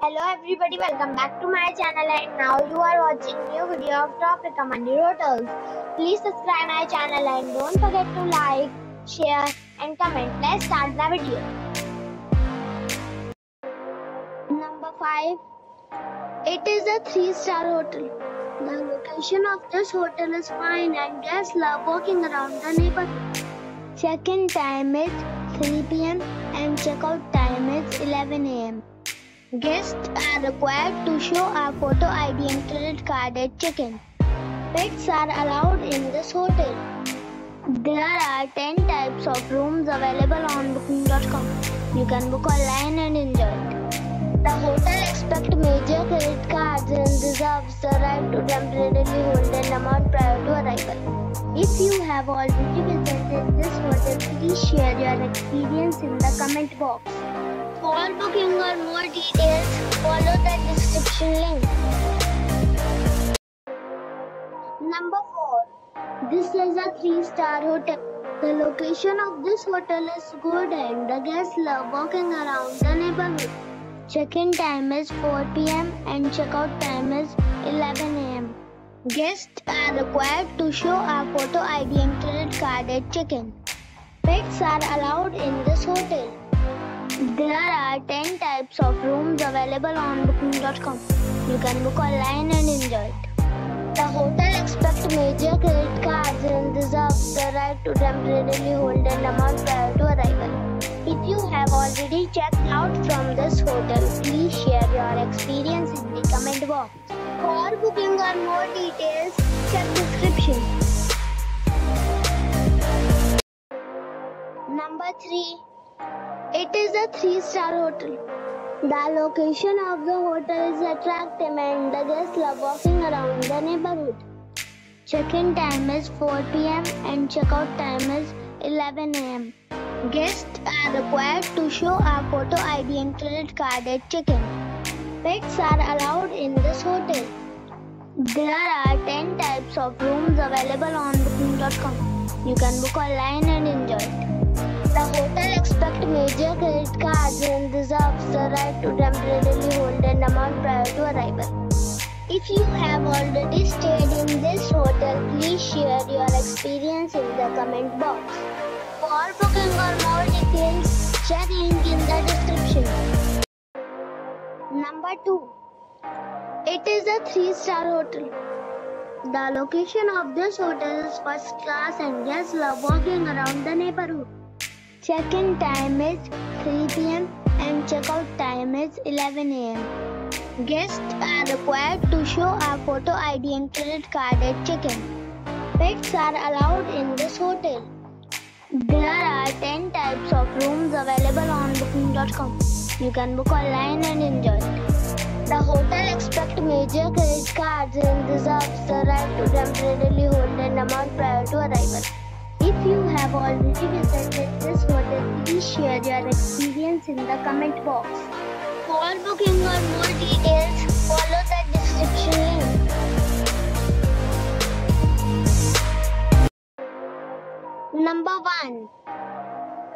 Hello everybody, welcome back to my channel and now you are watching new video of top recommended hotels. Please subscribe my channel and don't forget to like, share and comment. Let's start the video. Number 5. It is a 3-star hotel. The location of this hotel is fine and guests love walking around the neighborhood. Check-in time is 3 p.m. and check-out time is 11 a.m. Guests are required to show a photo ID and credit card at check-in. Pets are allowed in this hotel. There are 10 types of rooms available on booking.com. You can book online and enjoy it. The hotel expects major credit cards and reserves the right to temporarily hold an amount prior to arrival. If you have already visited this hotel, please share your experience in the comment box. For booking or more details, follow the description link. Number 4. This is a 3-star hotel. The location of this hotel is good and the guests love walking around the neighborhood. Check-in time is 4 p.m. and check-out time is 11 a.m. Guests are required to show a photo ID and credit card at check-in. Pets are allowed in this hotel. There are 10 types of rooms available on booking.com. You can book online and enjoy it. The hotel expects major credit cards and reserves the right to temporarily hold an amount prior to arrival. If you have already checked out from this hotel, please share your experience in the comment box. For booking or more details, check description. Number 3. It is a 3-star hotel. The location of the hotel is attractive and the guests love walking around the neighborhood. Check-in time is 4 p.m. and check-out time is 11 a.m. Guests are required to show a photo ID and credit card at check-in. Pets are allowed in this hotel. There are 10 types of rooms available on booking.com. You can book online and enjoy it. The hotel expects major credit cards and reserves the right to temporarily hold an amount prior to arrival. If you have already stayed in this hotel, please share your experience in the comment box. For booking or more details, check link in the description. Number 2. It is a 3-star hotel. The location of this hotel is first class and guests love walking around the neighborhood. Check-in time is 3 p.m. and check-out time is 11 a.m. Guests are required to show a photo ID and credit card at check-in. Pets are allowed in this hotel. There are 10 types of rooms available on booking.com. You can book online and enjoy it. The hotel expects major credit cards and reserves the right to temporarily hold an amount prior to arrival. If you have already visited this hotel, please share your experience in the comment box. For booking or more details, follow the description link. Number 1.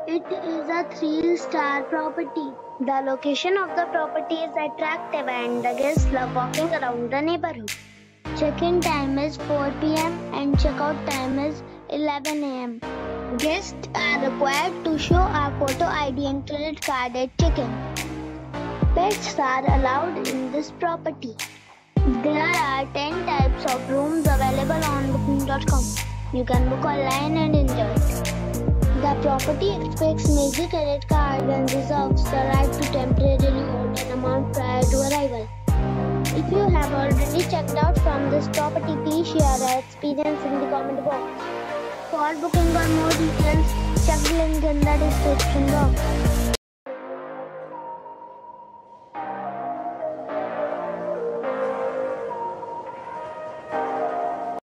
It is a 3-star property. The location of the property is attractive and the guests love walking around the neighborhood. Check-in time is 4 p.m. and check-out time is 11 a.m. Guests are required to show a photo ID and credit card at check-in. Pets are allowed in this property. There are 10 types of rooms available on booking.com. You can book online and enjoy it. The property expects major credit cards and reserves the right to temporarily hold an amount prior to arrival. If you have already checked out from this property, please share your experience in the comment box. For booking or more details, check the link in the description box.